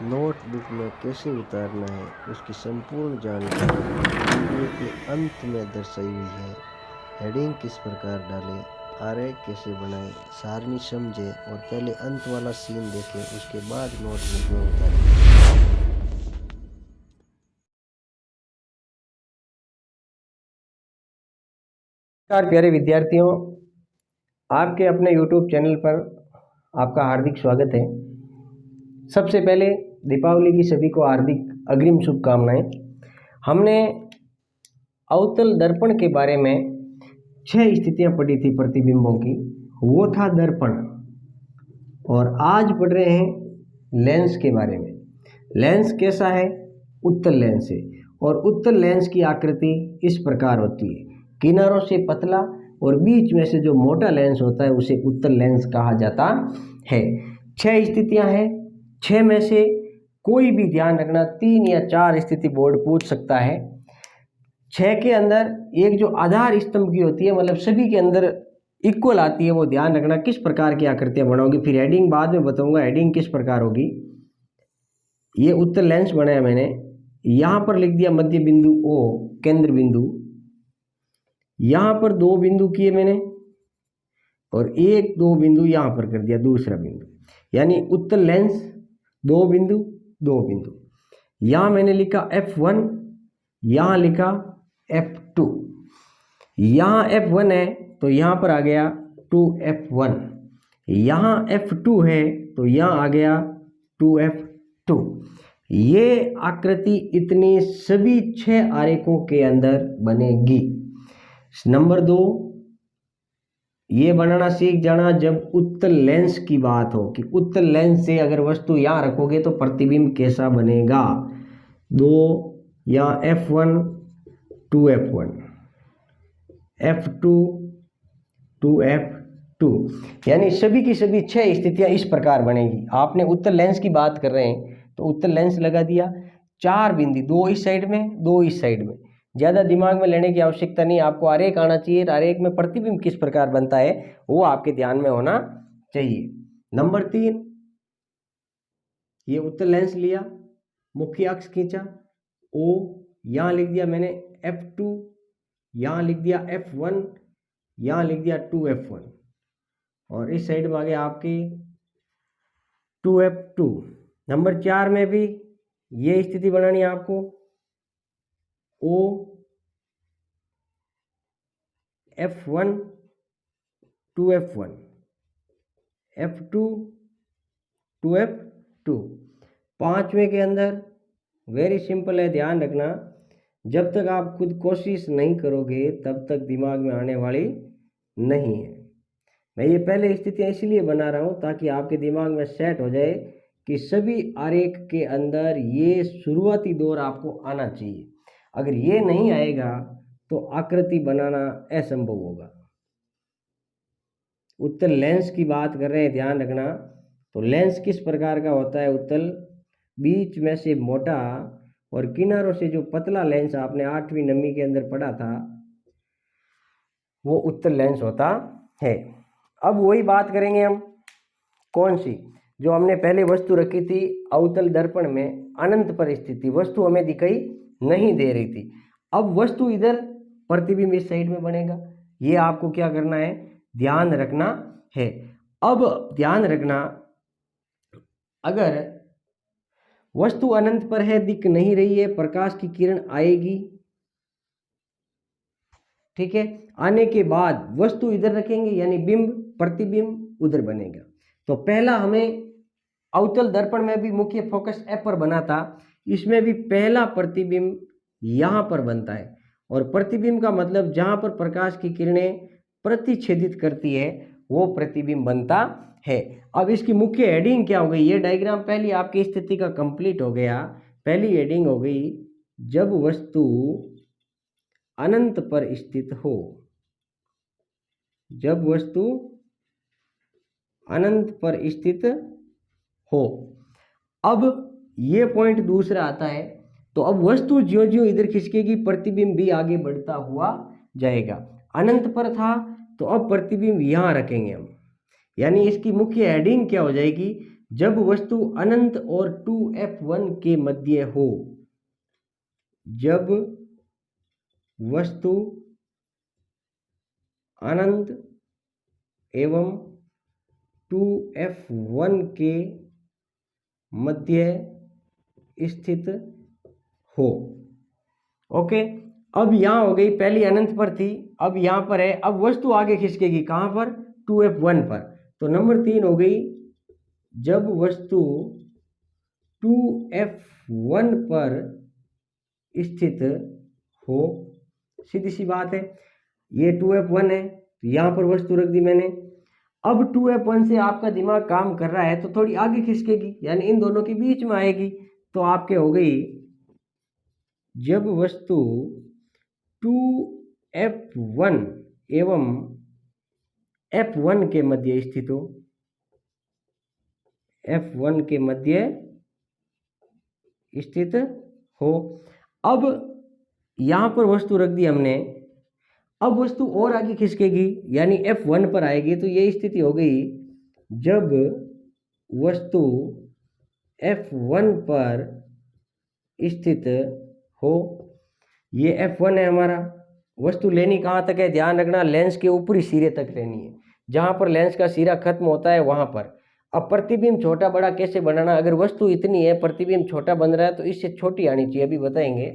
Notebook में कैसे उतारना है उसकी संपूर्ण जानकारी वीडियो के अंत में दर्शाई हुई है। हेडिंग किस प्रकार डालें, आरेख कैसे बनाएं, सारणी समझें और पहले अंत वाला सीन देखें, उसके बाद नोटबुक में उतारें। नमस्कार प्यारे विद्यार्थियों, आपके अपने YouTube चैनल पर आपका हार्दिक स्वागत है। सबसे पहले दीपावली की सभी को हार्दिक अग्रिम शुभकामनाएं। हमने अवतल दर्पण के बारे में 6 स्थितियां पढ़ी थी प्रतिबिंबों की, वो था दर्पण। और आज पढ़ रहे हैं लेंस के बारे में। लेंस कैसा है? उत्तल लेंस है। और उत्तल लेंस की आकृति इस प्रकार होती है, किनारों से पतला और बीच में से जो मोटा लेंस होता है उसे उत्तल लेंस कहा जाता है। 6 स्थितियां हैं, 6 में से कोई भी ध्यान रखना 3 या 4 स्थिति बोर्ड पूछ सकता है। 6 के अंदर एक जो आधार स्तंभ की होती है, मतलब सभी के अंदर इक्वल आती है, वो ध्यान रखना किस प्रकार की आकृतियां बनाओगी। फिर हेडिंग बाद में बताऊंगा हेडिंग किस प्रकार होगी। ये उत्तल लेंस बनाया मैंने, यहाँ पर लिख दिया मध्य बिंदु O केंद्र बिंदु, यहाँ पर 2 बिंदु किए मैंने और 1-2 बिंदु यहाँ पर कर दिया दूसरा बिंदु, यानी उत्तल लेंस 2 बिंदु 2 बिंदु। यहाँ मैंने लिखा F1, यहाँ लिखा F2। यहाँ F1 है तो यहाँ पर आ गया 2F1, यहाँ F2 है तो यहाँ आ गया 2F2। ये आकृति इतनी सभी 6 आरेखों के अंदर बनेगी। नंबर 2, ये बनाना सीख जाना जब उत्तल लेंस की बात हो कि उत्तल लेंस से अगर वस्तु यहाँ रखोगे तो प्रतिबिंब कैसा बनेगा। 2 यहाँ F1 2F1, F2 2F2, यानी सभी की सभी 6 स्थितियां इस प्रकार बनेगी। आपने उत्तल लेंस की बात कर रहे हैं तो उत्तल लेंस लगा दिया, 4 बिंदु, 2 इस साइड में 2 इस साइड में। ज़्यादा दिमाग में लेने की आवश्यकता नहीं, आपको आरेख आना चाहिए। आरेख में प्रतिबिंब किस प्रकार बनता है वो आपके ध्यान में होना चाहिए। नंबर 3, ये उत्तल लेंस लिया, मुख्य अक्ष खींचा, O यहाँ लिख दिया मैंने F2, यहाँ लिख दिया F1, यहाँ लिख दिया 2F1 और इस साइड में आ गया आपके 2F2। नंबर 4 में भी ये स्थिति बनानी है आपको, O F1 2F1, F2 2F2। 5वें के अंदर वेरी सिंपल है, ध्यान रखना, जब तक आप खुद कोशिश नहीं करोगे तब तक दिमाग में आने वाली नहीं है। मैं ये पहले स्थितियाँ इसलिए बना रहा हूँ ताकि आपके दिमाग में सेट हो जाए कि सभी आरेख के अंदर ये शुरुआती दौर आपको आना चाहिए। अगर ये नहीं आएगा तो आकृति बनाना असंभव होगा। उत्तल लेंस की बात कर रहे हैं, ध्यान रखना। तो लेंस किस प्रकार का होता है? उत्तल, बीच में से मोटा और किनारों से जो पतला लेंस आपने 8वीं 9वीं के अंदर पढ़ा था वो उत्तल लेंस होता है। अब वही बात करेंगे हम, कौन सी? जो हमने पहले वस्तु रखी थी अवतल दर्पण में, अनंत पर स्थिति, वस्तु हमें दिखाई नहीं दे रही थी। अब वस्तु इधर, प्रतिबिंब इस साइड में बनेगा। ये आपको क्या करना है, ध्यान रखना है। अब ध्यान रखना, अगर वस्तु अनंत पर है, दिख नहीं रही है, प्रकाश की किरण आएगी, ठीक है, आने के बाद वस्तु इधर रखेंगे यानी बिंब प्रतिबिंब उधर बनेगा। तो पहला हमें अवतल दर्पण में भी मुख्य फोकस F पर बना था, इसमें भी पहला प्रतिबिंब यहाँ पर बनता है। और प्रतिबिंब का मतलब जहाँ पर प्रकाश की किरणें प्रतिच्छेदित करती है वो प्रतिबिंब बनता है। अब इसकी मुख्य हेडिंग क्या हो गई? ये डायग्राम पहली आपकी स्थिति का कंप्लीट हो गया। पहली हेडिंग हो गई, जब वस्तु अनंत पर स्थित हो। जब वस्तु अनंत पर स्थित हो। अब ये पॉइंट दूसरा आता है, तो अब वस्तु ज्यों ज्यों इधर खिसकेगी प्रतिबिंब भी आगे बढ़ता हुआ जाएगा। अनंत पर था तो अब प्रतिबिंब यहाँ रखेंगे हम, यानी इसकी मुख्य हेडिंग क्या हो जाएगी? जब वस्तु अनंत और 2f1 के मध्य हो, जब वस्तु अनंत एवं 2f1 के मध्य स्थित हो। ओके, अब यहाँ हो गई, पहली अनंत पर थी, अब यहाँ पर है, अब वस्तु आगे खिसकेगी कहाँ पर, 2f1 पर। तो नंबर 3 हो गई, जब वस्तु 2f1 पर स्थित हो। सीधी सी बात है, ये 2f1 है, तो यहाँ पर वस्तु रख दी मैंने। अब 2f1 से आपका दिमाग काम कर रहा है तो थोड़ी आगे खिसकेगी, यानी इन दोनों के बीच में आएगी। तो आपके हो गई, जब वस्तु 2f1 एवं f1 के मध्य स्थित हो, f1 के मध्य स्थित हो। अब यहाँ पर वस्तु रख दी हमने, अब वस्तु और आगे खिसकेगी, यानी f1 पर आएगी। तो ये स्थिति हो गई, जब वस्तु f1 पर स्थित हो। ये f1 है हमारा, वस्तु लेनी कहाँ तक है, ध्यान रखना, लेंस के ऊपरी सिरे तक लेनी है, जहाँ पर लेंस का सिरा खत्म होता है वहाँ पर। अब प्रतिबिंब छोटा बड़ा कैसे बनाना, अगर वस्तु इतनी है, प्रतिबिंब छोटा बन रहा है, तो इससे छोटी आनी चाहिए, अभी बताएंगे।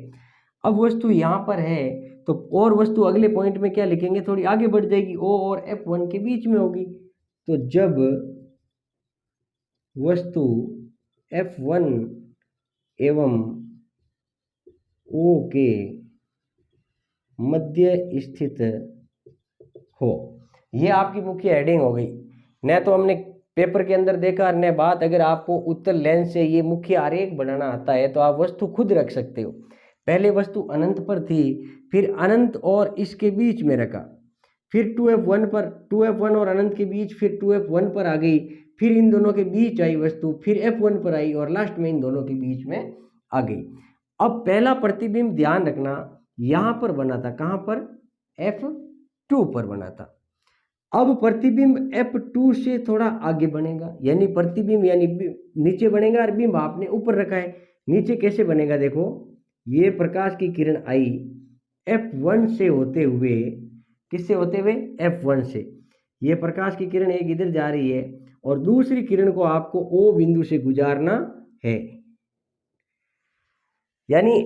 अब वस्तु यहाँ पर है, तो और वस्तु अगले पॉइंट में क्या लिखेंगे, थोड़ी आगे बढ़ जाएगी, O और F1 के बीच में होगी। तो जब वस्तु F1 एवं O के मध्य स्थित हो, ये आपकी मुख्य हेडिंग हो गई। न तो हमने पेपर के अंदर देखा, न बात, अगर आपको उत्तर लेंस से ये मुख्य आरेख बनाना आता है तो आप वस्तु खुद रख सकते हो। पहले वस्तु अनंत पर थी, फिर अनंत और इसके बीच में रखा, फिर 2f1 पर, 2f1 और अनंत के बीच, फिर 2f1 पर आ गई, फिर इन दोनों के बीच आई वस्तु, फिर f1 पर आई और लास्ट में इन दोनों के बीच में आ गई। अब पहला प्रतिबिंब ध्यान रखना यहाँ पर बना था, कहाँ पर, f2 पर बना था। अब प्रतिबिंब f2 से थोड़ा आगे बनेगा, यानी प्रतिबिंब यानी नीचे बनेगा और बिंब आपने ऊपर रखा है। नीचे कैसे बनेगा, देखो, ये प्रकाश की किरण आई f1 से होते हुए, किससे होते हुए, f1 से। ये प्रकाश की किरण एक इधर जा रही है और दूसरी किरण को आपको O बिंदु से गुजारना है। यानी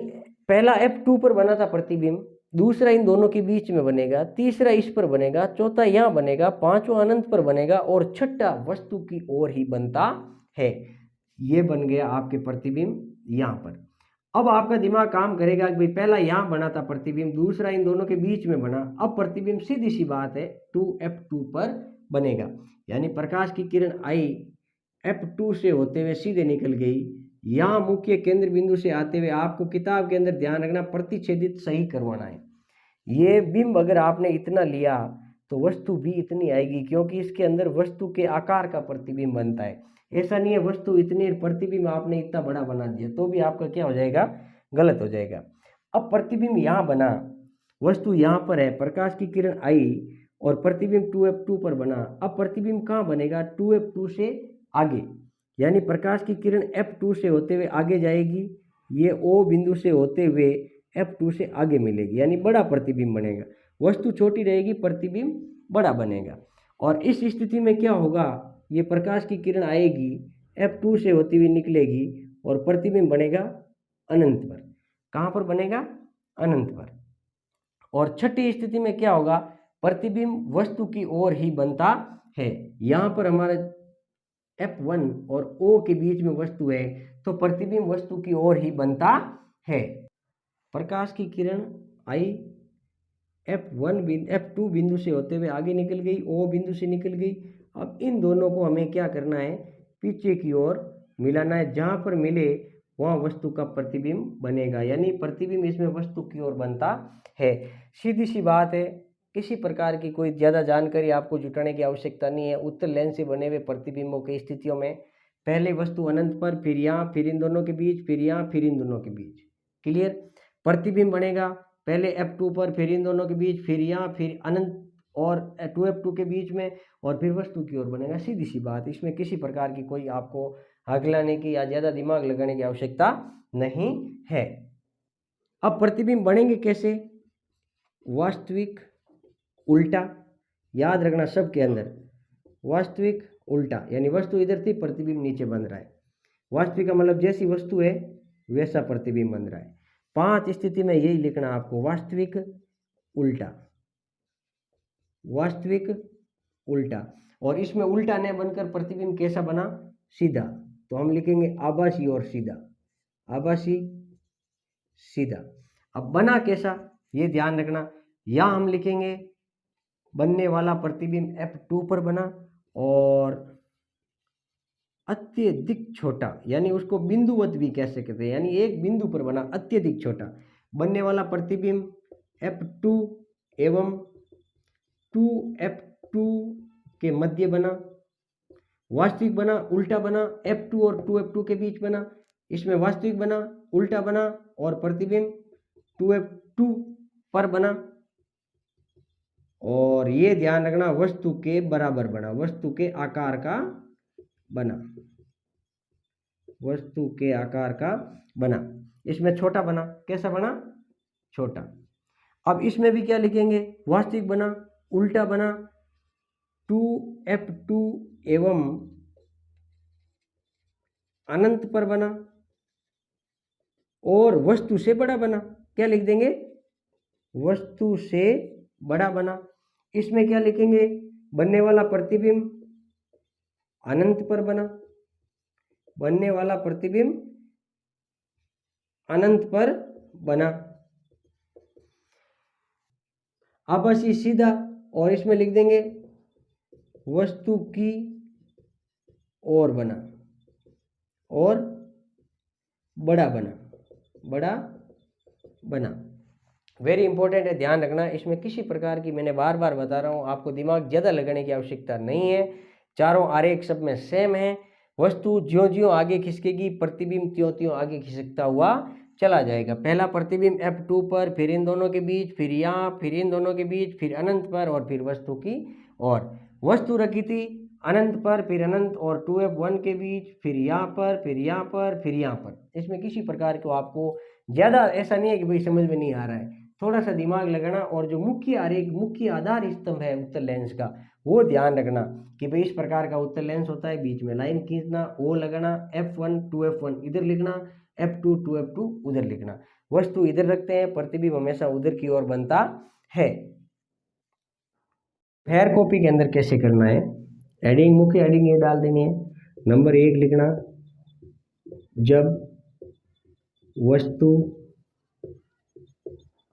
पहला f2 पर बना था प्रतिबिंब, दूसरा इन दोनों के बीच में बनेगा, तीसरा इस पर बनेगा, चौथा यहाँ बनेगा, पांचवा अनंत पर बनेगा और छठा वस्तु की ओर ही बनता है। ये बन गया आपके प्रतिबिंब यहाँ पर। अब आपका दिमाग काम करेगा कि भाई पहला यहाँ बना था प्रतिबिंब, दूसरा इन दोनों के बीच में बना, अब प्रतिबिंब सीधी सी बात है 2f2 पर बनेगा। यानी प्रकाश की किरण आई f2 से होते हुए सीधे निकल गई, यहाँ मुख्य केंद्र बिंदु से आते हुए, आपको किताब के अंदर ध्यान रखना प्रतिच्छेदित सही करवाना है। ये बिंब अगर आपने इतना लिया तो वस्तु भी इतनी आएगी, क्योंकि इसके अंदर वस्तु के आकार का प्रतिबिंब बनता है। ऐसा नहीं है वस्तु इतनी, प्रतिबिंब आपने इतना बड़ा बना दिया तो भी आपका क्या हो जाएगा, गलत हो जाएगा। अब प्रतिबिंब यहाँ बना, वस्तु यहाँ पर है, प्रकाश की किरण आई और प्रतिबिंब 2f2 पर बना। अब प्रतिबिंब कहाँ बनेगा, 2f2 से आगे, यानी प्रकाश की किरण f2 से होते हुए आगे जाएगी, ये O बिंदु से होते हुए f2 से आगे मिलेगी, यानी बड़ा प्रतिबिंब बनेगा। वस्तु छोटी रहेगी, प्रतिबिंब बड़ा बनेगा। और इस स्थिति में क्या होगा, ये प्रकाश की किरण आएगी, f2 से होती हुई निकलेगी और प्रतिबिंब बनेगा अनंत पर। कहाँ पर बनेगा, अनंत पर। और छठी स्थिति में क्या होगा, प्रतिबिंब वस्तु की ओर ही बनता है। यहाँ पर हमारा f1 और O के बीच में वस्तु है, तो प्रतिबिंब वस्तु की ओर ही बनता है। प्रकाश की किरण आई f2 बिंदु से होते हुए आगे निकल गई, O बिंदु से निकल गई। अब इन दोनों को हमें क्या करना है, पीछे की ओर मिलाना है, जहाँ पर मिले वहाँ वस्तु का प्रतिबिंब बनेगा, यानी प्रतिबिंब इसमें वस्तु की ओर बनता है। सीधी सी बात है, किसी प्रकार की कोई ज़्यादा जानकारी आपको जुटाने की आवश्यकता नहीं है। उत्तर लेंस से बने हुए प्रतिबिंबों की स्थितियों में पहले वस्तु अनंत पर, फिर यहाँ, फिर इन दोनों के बीच, फिर यहाँ, फिर इन दोनों के बीच। क्लियर। प्रतिबिंब बनेगा पहले f2 पर, फिर इन दोनों के बीच, फिर यहाँ, फिर अनंत और 2F2 के बीच में और फिर वस्तु की ओर बनेगा। सीधी सी बात, इसमें किसी प्रकार की कोई आपको हकलाने की या ज़्यादा दिमाग लगाने की आवश्यकता नहीं है। अब प्रतिबिंब बनेंगे कैसे? वास्तविक उल्टा, याद रखना सबके अंदर, वास्तविक उल्टा, यानी वस्तु इधर थी, प्रतिबिंब नीचे बन रहा है। वास्तविक का मतलब जैसी वस्तु है वैसा प्रतिबिंब बन रहा है। 5 स्थिति में यही लिखना आपको, वास्तविक उल्टा, वास्तविक उल्टा। और इसमें उल्टा न बनकर प्रतिबिंब कैसा बना? सीधा। तो हम लिखेंगे आभासी और सीधा, आभासी सीधा। अब बना कैसा ये ध्यान रखना, या हम लिखेंगे बनने वाला प्रतिबिंब F2 पर बना और अत्यधिक छोटा, यानी उसको बिंदुवत भी कह सकते हैं, यानी एक बिंदु पर बना, अत्यधिक छोटा। बनने वाला प्रतिबिंब F2 एवं 2F2 के मध्य बना। वास्तविक बना, उल्टा बना, F2 और 2F2 के बीच बना। इसमें वास्तविक बना, उल्टा बना और प्रतिबिंब 2F2 पर बना। और ये ध्यान रखना वस्तु के बराबर बना, वस्तु के आकार का बना, वस्तु के आकार का बना। इसमें छोटा बना, कैसा बना? छोटा। अब इसमें भी क्या लिखेंगे? वास्तविक बना, उल्टा बना, 2F2 एवं अनंत पर बना और वस्तु से बड़ा बना। क्या लिख देंगे? वस्तु से बड़ा बना। इसमें क्या लिखेंगे? बनने वाला प्रतिबिंब अनंत पर बना, बनने वाला प्रतिबिंब अनंत पर बना। आभासी सीधा, और इसमें लिख देंगे वस्तु की ओर बना और बड़ा बना, बड़ा बना। वेरी इंपॉर्टेंट है, ध्यान रखना। इसमें किसी प्रकार की, मैंने बार बार बता रहा हूँ, आपको दिमाग ज़्यादा लगाने की आवश्यकता नहीं है। चारों आरेख सब में सेम है। वस्तु ज्यों ज्यों आगे खिसकेगी, प्रतिबिंब त्यों त्यों आगे खिसकता हुआ चला जाएगा। पहला प्रतिबिंब F2 पर, फिर इन दोनों के बीच, फिर यहाँ, फिर इन दोनों के बीच, फिर अनंत पर और फिर वस्तु की ओर। वस्तु रखी थी अनंत पर, फिर अनंत और 2F1 के बीच, फिर यहाँ पर, फिर यहाँ पर, फिर यहाँ पर। इसमें किसी प्रकार को आपको ज़्यादा ऐसा नहीं है कि भाई समझ में नहीं आ रहा है, थोड़ा सा दिमाग लगाना। और जो मुख्य आरेख, मुख्य आधार स्तंभ है उत्तल लेंस का, वो ध्यान रखना कि भाई इस प्रकार का उत्तल लेंस होता है। बीच में लाइन खींचना, ओ लगाना, F1 2F1 इधर लिखना, F2 2F2 उधर लिखना। वस्तु इधर रखते हैं, प्रतिबिंब हमेशा उधर की ओर बनता है। फेयर कॉपी के अंदर कैसे करना है? हेडिंग, मुख्य हेडिंग ये डाल देनी है। नंबर 1 लिखना, जब वस्तु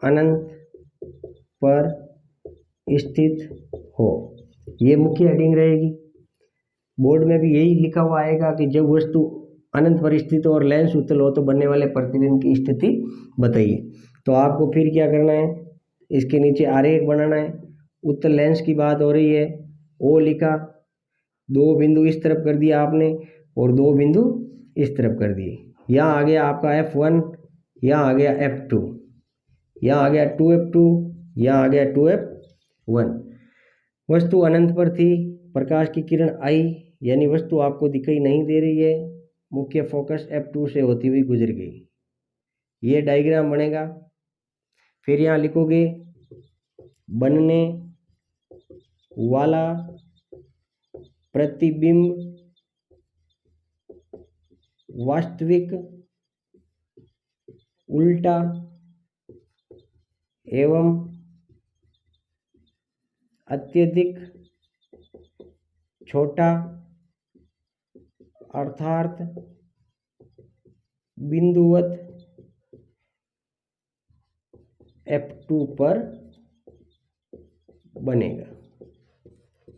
अनंत पर स्थित हो। ये मुख्य हेडिंग रहेगी। बोर्ड में भी यही लिखा हुआ आएगा कि जब वस्तु अनंत पर स्थित हो और लेंस उत्तल हो तो बनने वाले प्रतिबिंब की स्थिति बताइए। तो आपको फिर क्या करना है? इसके नीचे आरेख बनाना है। उत्तल लेंस की बात हो रही है, ओ लिखा, 2 बिंदु इस तरफ कर दिया आपने और 2 बिंदु इस तरफ कर दिए। यहाँ आ गया आपका F1, यहाँ आ गया F2, यहाँ आ गया 2F2, यहाँ आ गया 2F1। वस्तु अनंत पर थी, प्रकाश की किरण आई, यानी वस्तु आपको दिखाई नहीं दे रही है, मुख्य फोकस F2 से होती हुई गुजर गई। ये डायग्राम बनेगा। फिर यहाँ लिखोगे बनने वाला प्रतिबिंब वास्तविक, उल्टा एवं अत्यधिक छोटा, अर्थात बिंदुवत F2 पर बनेगा।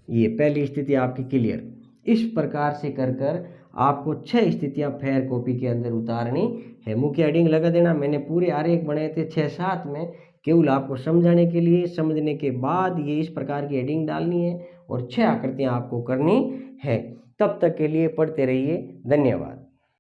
ये पहली स्थिति आपकी क्लियर। इस प्रकार से कर आपको 6 स्थितियां फेयर कॉपी के अंदर उतारनी है। मुख्य हेडिंग लगा देना। मैंने पूरे आरेख बनाए थे 6-7 में, केवल आपको समझाने के लिए। समझने के बाद ये इस प्रकार की हेडिंग डालनी है और 6 आकृतियां आपको करनी है। तब तक के लिए पढ़ते रहिए। धन्यवाद।